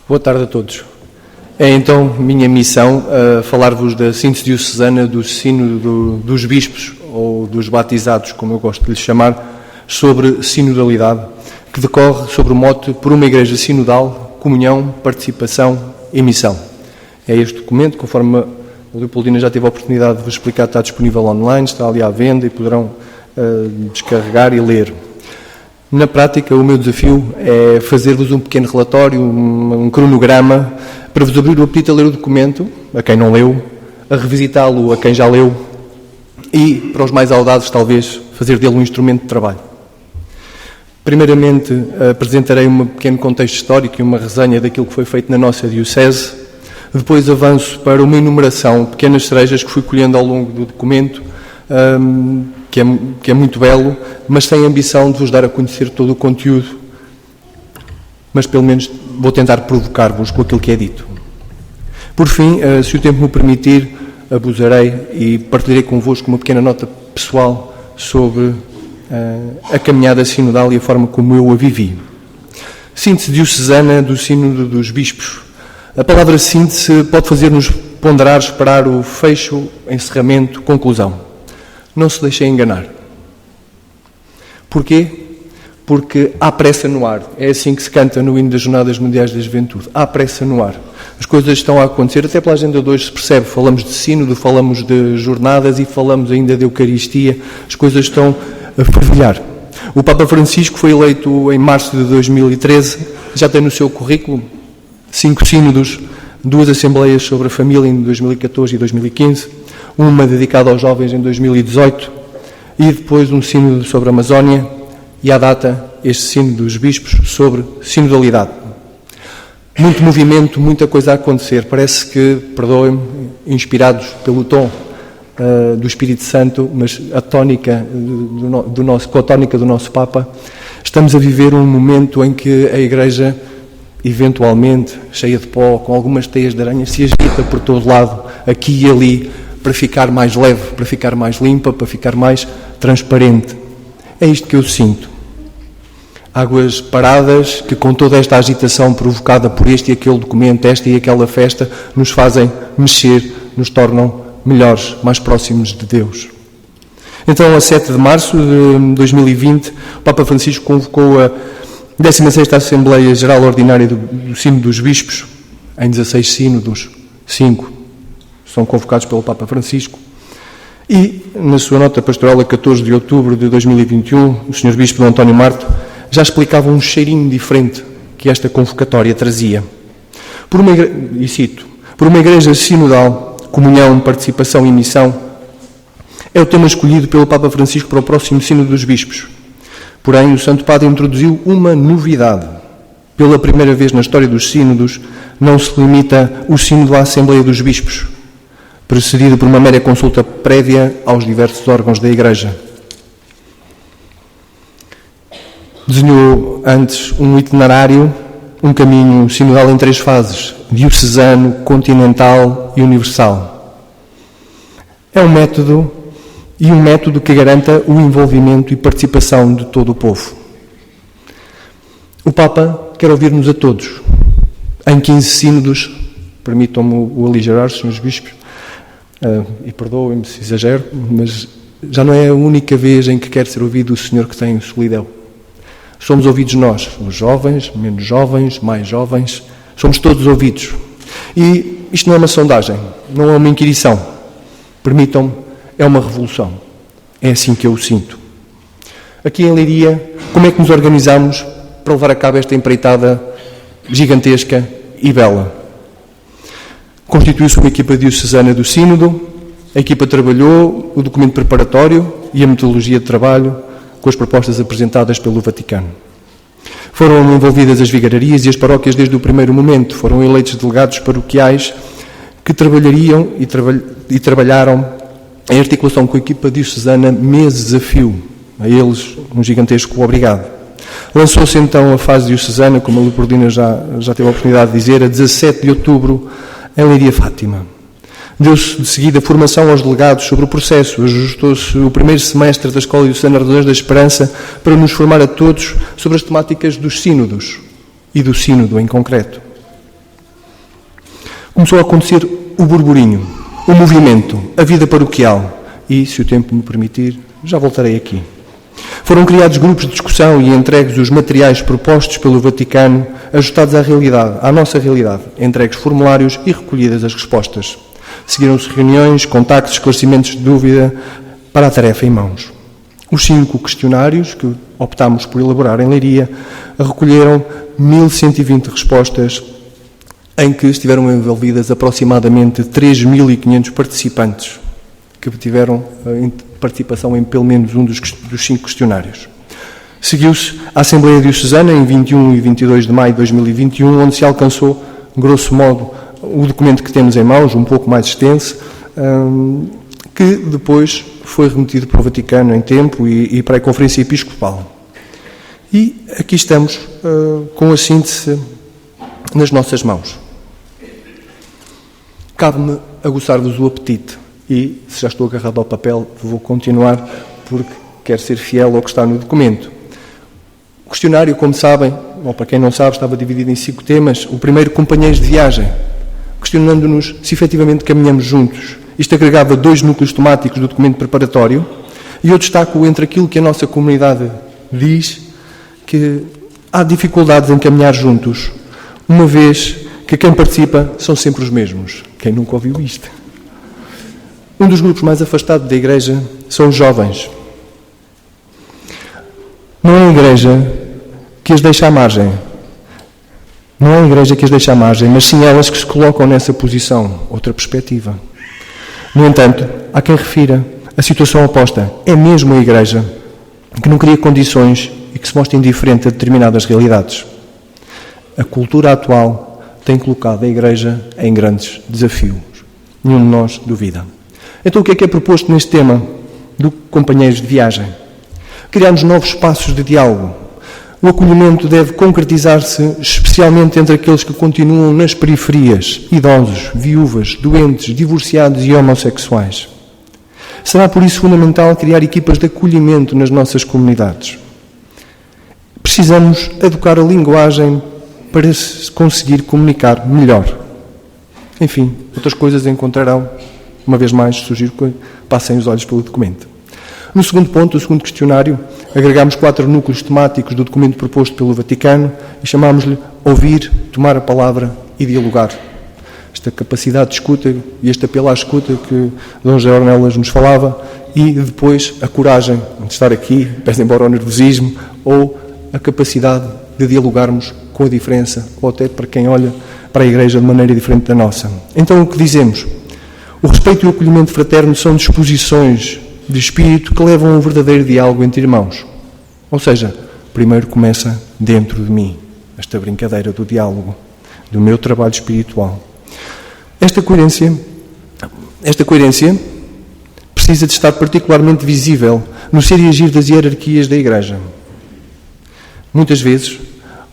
Boa tarde a todos. É então minha missão falar-vos da síntese diocesana do Sínodo dos Bispos, ou dos Batizados, como eu gosto de lhes chamar, sobre sinodalidade, que decorre sobre o mote por uma Igreja sinodal, comunhão, participação e missão. É este documento, conforme a Leopoldina já teve a oportunidade de vos explicar, está disponível online, está ali à venda e poderão descarregar e ler. Na prática, o meu desafio é fazer-vos um pequeno relatório, um cronograma, para vos abrir o apetite a ler o documento, a quem não leu, a revisitá-lo a quem já leu e, para os mais audazes, talvez, fazer dele um instrumento de trabalho. Primeiramente, apresentarei um pequeno contexto histórico e uma resenha daquilo que foi feito na nossa Diocese. Depois avanço para uma enumeração, pequenas cerejas que fui colhendo ao longo do documento, que é muito belo, mas sem ambição de vos dar a conhecer todo o conteúdo, mas pelo menos vou tentar provocar-vos com aquilo que é dito. Por fim, se o tempo me permitir, abusarei e partilharei convosco uma pequena nota pessoal sobre a caminhada sinodal e a forma como eu a vivi. Síntese diocesana do Sínodo dos Bispos. A palavra síntese pode fazer-nos ponderar, esperar o fecho, encerramento, conclusão. Não se deixem enganar. Porquê? Porque há pressa no ar. É assim que se canta no hino das Jornadas Mundiais da Juventude. Há pressa no ar. As coisas estão a acontecer. Até pela agenda de hoje se percebe. Falamos de sínodo, falamos de jornadas e falamos ainda de Eucaristia. As coisas estão a fervilhar. O Papa Francisco foi eleito em março de 2013. Já tem no seu currículo 5 sínodos, 2 assembleias sobre a família em 2014 e 2015, uma dedicada aos jovens em 2018 e depois um sínodo sobre a Amazónia e, à data, este sínodo dos bispos sobre sinodalidade. Muito movimento, muita coisa a acontecer. Parece que, perdoem-me, inspirados pelo tom do Espírito Santo, mas a tónica com a tónica do nosso Papa, estamos a viver um momento em que a Igreja, eventualmente, cheia de pó, com algumas teias de aranha, se agita por todo lado, aqui e ali, para ficar mais leve, para ficar mais limpa, para ficar mais transparente. É isto que eu sinto. Águas paradas que, com toda esta agitação provocada por este e aquele documento, esta e aquela festa, nos fazem mexer, nos tornam melhores, mais próximos de Deus. Então, a 7 de março de 2020, o Papa Francisco convocou a 16ª Assembleia Geral Ordinária do Sínodo dos Bispos, em 16 sínodos, 5 são convocados pelo Papa Francisco, e na sua nota pastoral a 14 de outubro de 2021, o Sr. Bispo D. António Marto já explicava um cheirinho diferente que esta convocatória trazia. E cito, por uma Igreja sinodal, comunhão, participação e missão, é o tema escolhido pelo Papa Francisco para o próximo Sínodo dos Bispos. Porém, o Santo Padre introduziu uma novidade. Pela primeira vez na história dos sínodos, não se limita o sínodo à Assembleia dos Bispos, precedido por uma mera consulta prévia aos diversos órgãos da Igreja. Desenhou antes um itinerário, um caminho sinodal em 3 fases, diocesano, continental e universal. É um método que garanta o envolvimento e participação de todo o povo. O Papa quer ouvir-nos a todos. Em 15 sínodos, permitam-me o aligerar, senhores bispos, e perdoem-me se exagero, mas já não é a única vez em que quer ser ouvido o Senhor que tem o solidão. Somos ouvidos nós, os jovens, menos jovens, mais jovens, somos todos ouvidos. E isto não é uma sondagem, não é uma inquirição. Permitam-me, é uma revolução. É assim que eu o sinto. Aqui em Leiria, como é que nos organizamos para levar a cabo esta empreitada gigantesca e bela? Constituiu-se uma equipa diocesana do Sínodo, a equipa trabalhou o documento preparatório e a metodologia de trabalho com as propostas apresentadas pelo Vaticano. Foram envolvidas as vigararias e as paróquias desde o primeiro momento, foram eleitos delegados paroquiais que trabalhariam e trabalharam em articulação com a equipa diocesana meses a fio, a eles um gigantesco obrigado. Lançou-se então a fase diocesana, como a Leopoldina já teve a oportunidade de dizer, a 17 de outubro, em Leiria Fátima. Deu-se de seguida formação aos delegados sobre o processo, ajustou-se o primeiro semestre da Escola Diocesana Redondões da Esperança para nos formar a todos sobre as temáticas dos sínodos e do sínodo em concreto. Começou a acontecer o burburinho, o movimento, a vida paroquial. E, se o tempo me permitir, já voltarei aqui. Foram criados grupos de discussão e entregues os materiais propostos pelo Vaticano, ajustados à realidade, à nossa realidade, entregues formulários e recolhidas as respostas. Seguiram-se reuniões, contactos, esclarecimentos de dúvida para a tarefa em mãos. Os 5 questionários que optámos por elaborar em Leiria recolheram 1120 respostas, em que estiveram envolvidas aproximadamente 3.500 participantes, que tiveram participação em pelo menos um dos 5 questionários. Seguiu-se a Assembleia Diocesana em 21 e 22 de maio de 2021, onde se alcançou, grosso modo, o documento que temos em mãos, um pouco mais extenso, que depois foi remetido para o Vaticano em tempo e para a Conferência Episcopal. E aqui estamos com a síntese nas nossas mãos. Cabe-me aguçar-vos o apetite e, se já estou agarrado ao papel, vou continuar porque quero ser fiel ao que está no documento. O questionário, como sabem, ou para quem não sabe, estava dividido em 5 temas. O primeiro, companheiros de viagem, questionando-nos se efetivamente caminhamos juntos. Isto agregava 2 núcleos temáticos do documento preparatório e eu destaco entre aquilo que a nossa comunidade diz, que há dificuldades em caminhar juntos, uma vez que quem participa são sempre os mesmos. Quem nunca ouviu isto? Um dos grupos mais afastados da Igreja são os jovens. Não é a Igreja que as deixa à margem. Não é a Igreja que as deixa à margem, mas sim elas que se colocam nessa posição. Outra perspectiva. No entanto, há quem refira a situação oposta. É mesmo a Igreja que não cria condições e que se mostra indiferente a determinadas realidades. A cultura atual tem colocado a Igreja em grandes desafios. Nenhum de nós duvida. Então, o que é proposto neste tema do companheiros de viagem? Criarmos novos espaços de diálogo. O acolhimento deve concretizar-se especialmente entre aqueles que continuam nas periferias, idosos, viúvas, doentes, divorciados e homossexuais. Será por isso fundamental criar equipas de acolhimento nas nossas comunidades. Precisamos educar a linguagem para se conseguir comunicar melhor. Enfim, outras coisas encontrarão. Uma vez mais, sugiro que passem os olhos pelo documento. No segundo ponto, o segundo questionário, agregámos 4 núcleos temáticos do documento proposto pelo Vaticano e chamámos-lhe ouvir, tomar a palavra e dialogar. Esta capacidade de escuta e este apelo à escuta que D. José Ornelas nos falava e depois a coragem de estar aqui, pese embora o nervosismo, ou a capacidade de dialogarmos com a diferença, ou até para quem olha para a Igreja de maneira diferente da nossa. Então, o que dizemos? O respeito e o acolhimento fraterno são disposições de espírito que levam a um verdadeiro diálogo entre irmãos. Ou seja, primeiro começa dentro de mim, esta brincadeira do diálogo, do meu trabalho espiritual. Esta coerência precisa de estar particularmente visível no ser e agir das hierarquias da Igreja. Muitas vezes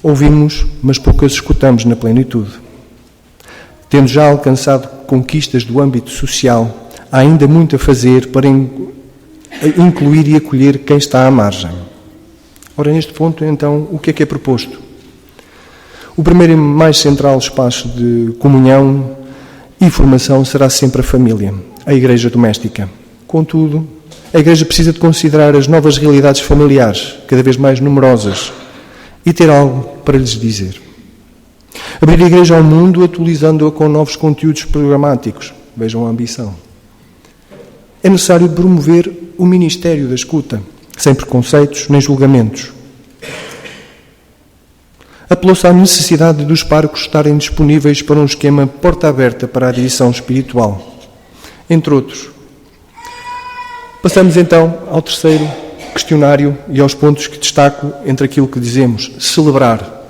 ouvimos, mas poucas escutamos na plenitude. Tendo já alcançado conquistas do âmbito social, há ainda muito a fazer para incluir e acolher quem está à margem. Ora, neste ponto, então, o que é proposto? O primeiro e mais central espaço de comunhão e formação será sempre a família, a Igreja doméstica. Contudo, a Igreja precisa de considerar as novas realidades familiares, cada vez mais numerosas, e ter algo para lhes dizer. Abrir a Igreja ao mundo, atualizando-a com novos conteúdos programáticos. Vejam a ambição. É necessário promover o ministério da escuta, sem preconceitos nem julgamentos. Apelou-se à necessidade dos párocos estarem disponíveis para um esquema porta aberta para a direção espiritual, entre outros. Passamos então ao terceiro questionário e aos pontos que destaco entre aquilo que dizemos, celebrar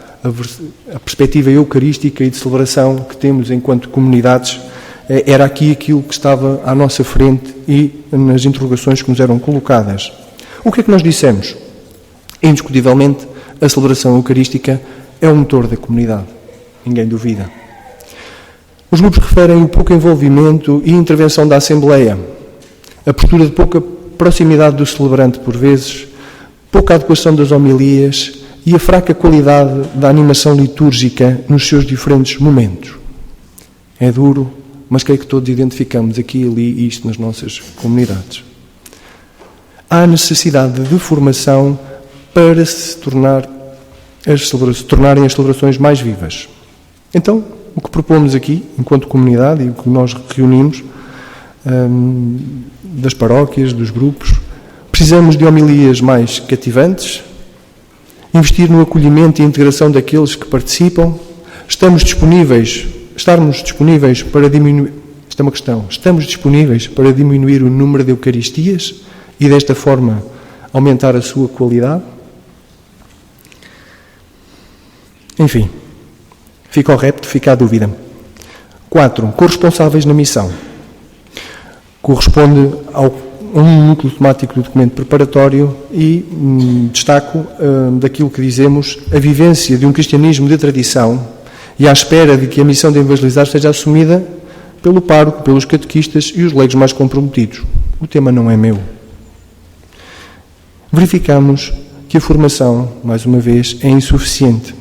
a perspectiva eucarística e de celebração que temos enquanto comunidades. Era aqui aquilo que estava à nossa frente e nas interrogações que nos eram colocadas. O que é que nós dissemos? Indiscutivelmente, a celebração eucarística é o motor da comunidade. Ninguém duvida. Os grupos referem o pouco envolvimento e intervenção da Assembleia, a postura de pouca proximidade do celebrante por vezes, pouca adequação das homilias e a fraca qualidade da animação litúrgica nos seus diferentes momentos. é duro, mas creio que todos identificamos aqui e ali isto nas nossas comunidades. Há necessidade de formação para se tornarem as celebrações mais vivas. Então, o que propomos aqui, enquanto comunidade, e o que nós reunimos, das paróquias, dos grupos, precisamos de homilias mais cativantes, investir no acolhimento e integração daqueles que participam, estarmos disponíveis para diminuir, esta é uma questão, estamos disponíveis para diminuir o número de Eucaristias e desta forma aumentar a sua qualidade? Enfim, fica o repto, fica a dúvida. 4. Corresponsáveis na missão. Corresponde a um núcleo temático do documento preparatório e destaco daquilo que dizemos, a vivência de um cristianismo de tradição e à espera de que a missão de evangelizar seja assumida pelo pároco, pelos catequistas e os leigos mais comprometidos. O tema não é meu. Verificamos que a formação, mais uma vez, é insuficiente.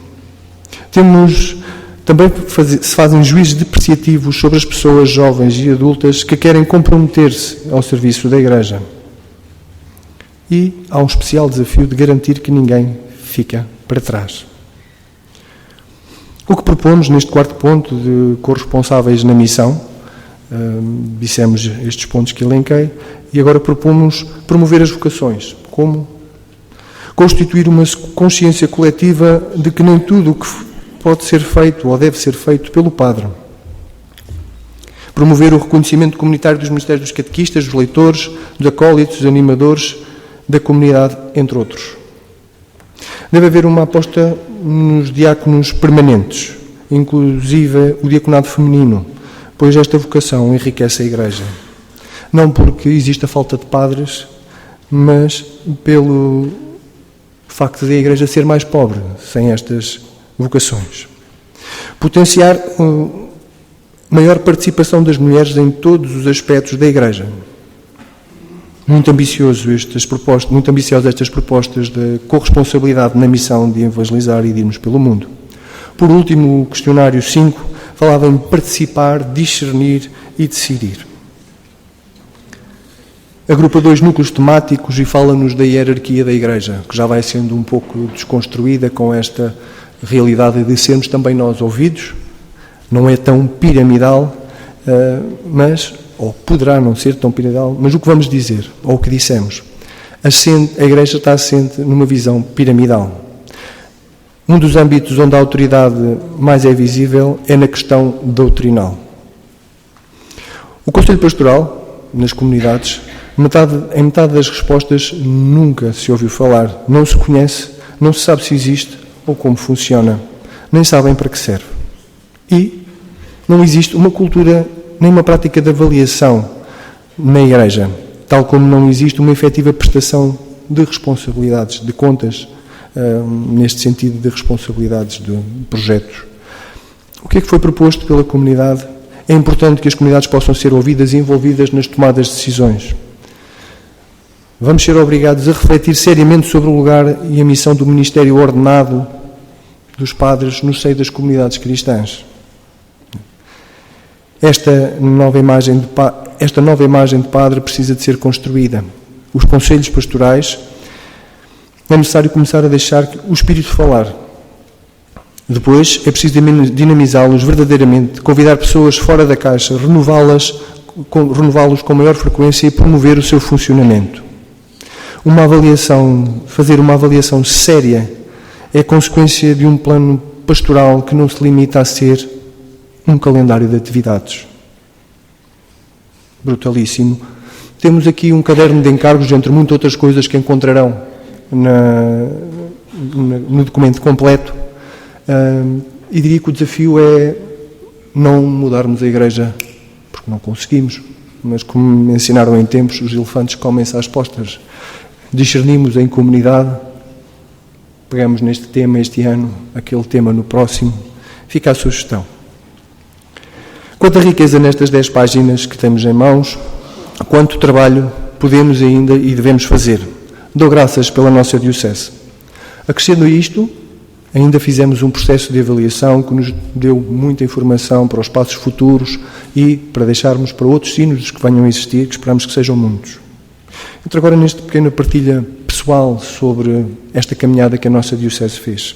Também se fazem juízos depreciativos sobre as pessoas jovens e adultas que querem comprometer-se ao serviço da Igreja. E há um especial desafio de garantir que ninguém fica para trás. O que propomos neste 4º ponto de corresponsáveis na missão, dissemos estes pontos que elenquei, e agora propomos promover as vocações. Como? Constituir uma consciência coletiva de que nem tudo o que pode ser feito ou deve ser feito pelo padre. Promover o reconhecimento comunitário dos ministérios dos catequistas, dos leitores, dos acólitos, dos animadores da comunidade, entre outros. Deve haver uma aposta nos diáconos permanentes, inclusive o diaconado feminino, pois esta vocação enriquece a Igreja. Não porque exista falta de padres, mas pelo facto de a Igreja ser mais pobre sem estas vocações. Potenciar maior participação das mulheres em todos os aspectos da Igreja. Muito ambiciosas estas propostas de corresponsabilidade na missão de evangelizar e de irmos pelo mundo. Por último, o questionário 5 falava em participar, discernir e decidir. Agrupa 2 núcleos temáticos e fala-nos da hierarquia da Igreja, que já vai sendo um pouco desconstruída com esta realidade de sermos também nós ouvidos. Não é tão piramidal, ou poderá não ser tão piramidal, mas o que vamos dizer, ou o que dissemos, a Igreja está assente numa visão piramidal. Um dos âmbitos onde a autoridade mais é visível é na questão doutrinal. O Conselho Pastoral, nas comunidades, em metade das respostas nunca se ouviu falar, não se conhece, não se sabe se existe ou como funciona, nem sabem para que serve. E não existe uma cultura nem uma prática de avaliação na Igreja, tal como não existe uma efetiva prestação de responsabilidades, de contas, neste sentido de responsabilidades de projetos. O que é que foi proposto pela comunidade? É importante que as comunidades possam ser ouvidas e envolvidas nas tomadas de decisões. Vamos ser obrigados a refletir seriamente sobre o lugar e a missão do ministério ordenado dos padres no seio das comunidades cristãs. Esta nova imagem de padre precisa de ser construída. Os conselhos pastorais, é necessário começar a deixar o Espírito falar. Depois, é preciso dinamizá-los verdadeiramente, convidar pessoas fora da caixa, renová-los com maior frequência e promover o seu funcionamento. Fazer uma avaliação séria é consequência de um plano pastoral que não se limita a ser um calendário de atividades. Brutalíssimo. Temos aqui um caderno de encargos, entre muitas outras coisas que encontrarão no documento completo, e diria que o desafio é não mudarmos a Igreja, porque não conseguimos, mas como me ensinaram em tempos, os elefantes comem-se às postas. Discernimos em comunidade, pegamos neste tema este ano, aquele tema no próximo, fica a sugestão. Quanta riqueza nestas 10 páginas que temos em mãos, quanto trabalho podemos ainda e devemos fazer. Dou graças pela nossa diocese. Acrescendo isto, Ainda fizemos um processo de avaliação que nos deu muita informação para os passos futuros e para deixarmos para outros sínodos que venham a existir, que esperamos que sejam muitos. Entro agora nesta pequena partilha pessoal sobre esta caminhada que a nossa Diocese fez.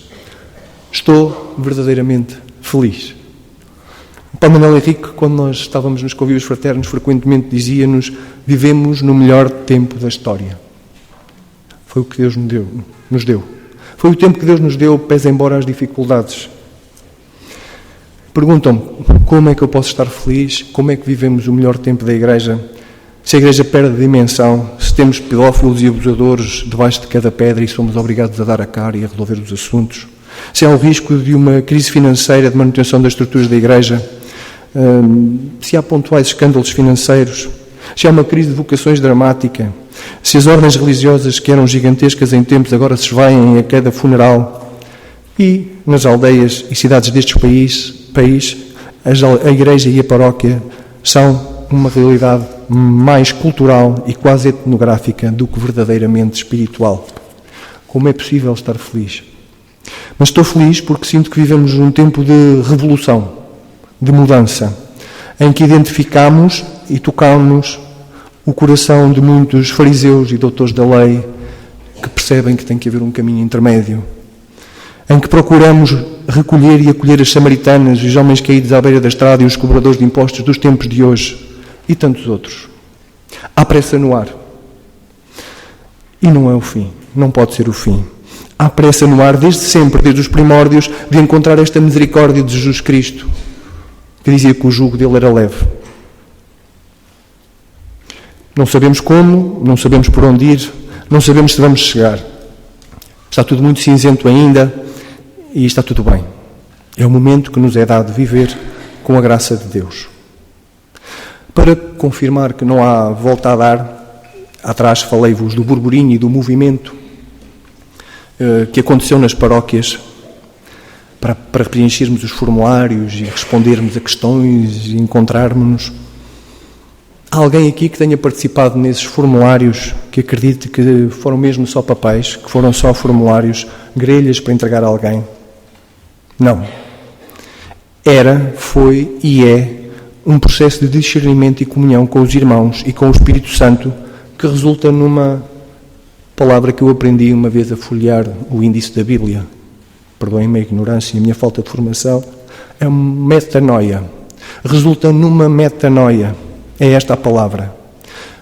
Estou verdadeiramente feliz. O Padre Manuel Henrique, quando nós estávamos nos convívios fraternos, frequentemente dizia-nos: vivemos no melhor tempo da história. Foi o que Deus nos deu. Foi o tempo que Deus nos deu, pese embora as dificuldades. Perguntam-me como é que eu posso estar feliz, como é que vivemos o melhor tempo da Igreja, se a Igreja perde a dimensão, se temos pedófilos e abusadores debaixo de cada pedra e somos obrigados a dar a cara e a resolver os assuntos, se há o risco de uma crise financeira, de manutenção das estruturas da Igreja, se há pontuais escândalos financeiros, se há uma crise de vocações dramática, se as ordens religiosas que eram gigantescas em tempos agora se esvaem a cada funeral, e nas aldeias e cidades deste país a Igreja e a Paróquia são uma realidade mais cultural e quase etnográfica do que verdadeiramente espiritual. Como é possível estar feliz? Mas estou feliz porque sinto que vivemos num tempo de revolução, de mudança, em que identificamos e tocamos o coração de muitos fariseus e doutores da lei que percebem que tem que haver um caminho intermédio, em que procuramos recolher e acolher as samaritanas, os homens caídos à beira da estrada e os cobradores de impostos dos tempos de hoje e tantos outros. Há pressa no ar. E não é o fim, não pode ser o fim. Há pressa no ar desde sempre, desde os primórdios, de encontrar esta misericórdia de Jesus Cristo, que dizia que o jugo dele era leve. Não sabemos como, não sabemos por onde ir, não sabemos se vamos chegar. Está tudo muito cinzento ainda e está tudo bem. É o momento que nos é dado viver com a graça de Deus. Para confirmar que não há volta a dar, atrás falei-vos do burburinho e do movimento que aconteceu nas paróquias para preenchermos os formulários e respondermos a questões e encontrarmos-nos. Há alguém aqui que tenha participado nesses formulários que acredite que foram mesmo só papéis, que foram só formulários, grelhas para entregar a alguém? Não. Era, foi e é um processo de discernimento e comunhão com os irmãos e com o Espírito Santo que resulta numa palavra que eu aprendi uma vez a folhear o índice da Bíblia. Perdoem-me a ignorância e a minha falta de formação. É uma metanoia. Resulta numa metanoia. É esta a palavra.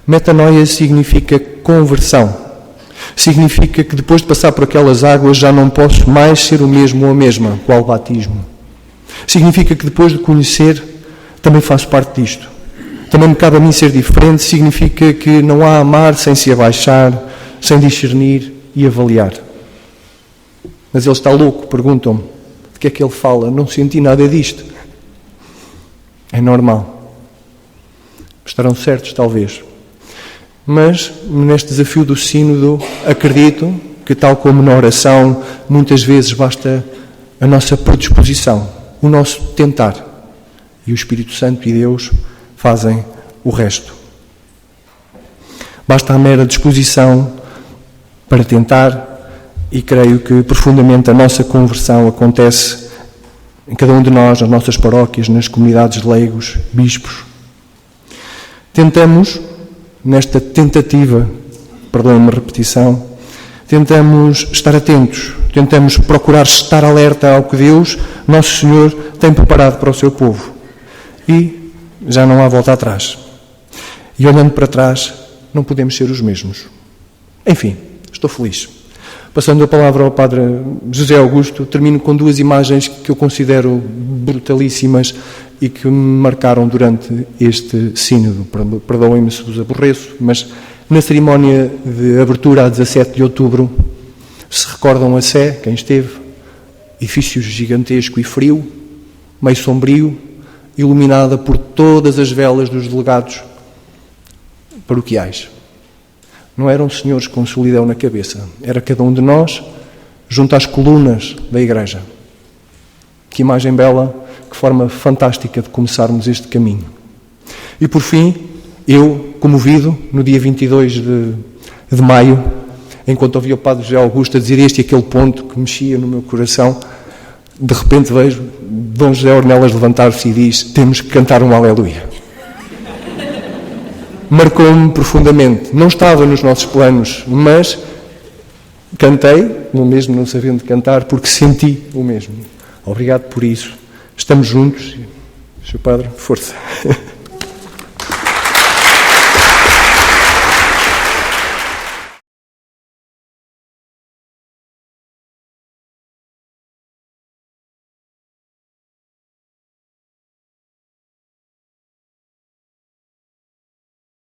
Metanoia significa conversão. Significa que depois de passar por aquelas águas já não posso mais ser o mesmo ou a mesma, qual o batismo. Significa que depois de conhecer também faço parte disto. Também me cabe a mim ser diferente. Significa que não há amar sem se abaixar, sem discernir e avaliar. Mas ele está louco, perguntam-me, de que é que ele fala? Não senti nada disto. É normal. Estarão certos, talvez. Mas, neste desafio do sínodo, acredito que, tal como na oração, muitas vezes basta a nossa predisposição, o nosso tentar. E o Espírito Santo e Deus fazem o resto. Basta a mera disposição para tentar, e creio que profundamente a nossa conversão acontece em cada um de nós, nas nossas paróquias, nas comunidades de leigos, bispos. Tentamos, nesta tentativa, perdoem-me a repetição, tentamos estar atentos, tentamos procurar estar alerta ao que Deus, Nosso Senhor, tem preparado para o seu povo. E já não há volta atrás. E olhando para trás, não podemos ser os mesmos. Enfim, estou feliz. Passando a palavra ao Padre José Augusto, termino com duas imagens que eu considero brutalíssimas e que me marcaram durante este sínodo. Perdoem-me se vos aborreço, mas na cerimónia de abertura a 17 de outubro, se recordam a Sé, quem esteve, edifício gigantesco e frio, meio sombrio, iluminada por todas as velas dos delegados paroquiais. Não eram senhores com solidão na cabeça, era cada um de nós junto às colunas da Igreja. Que imagem bela, que forma fantástica de começarmos este caminho. E por fim, eu, comovido, no dia 22 de maio, enquanto ouvia o Padre José Augusto a dizer este e aquele ponto que mexia no meu coração, De repente vejo Dom José Ornelas levantar-se e diz: temos que cantar um aleluia. Marcou-me profundamente. Não estava nos nossos planos, mas cantei, mesmo não sabendo cantar, porque senti o mesmo. Obrigado por isso. Estamos juntos. Sr. Padre, força.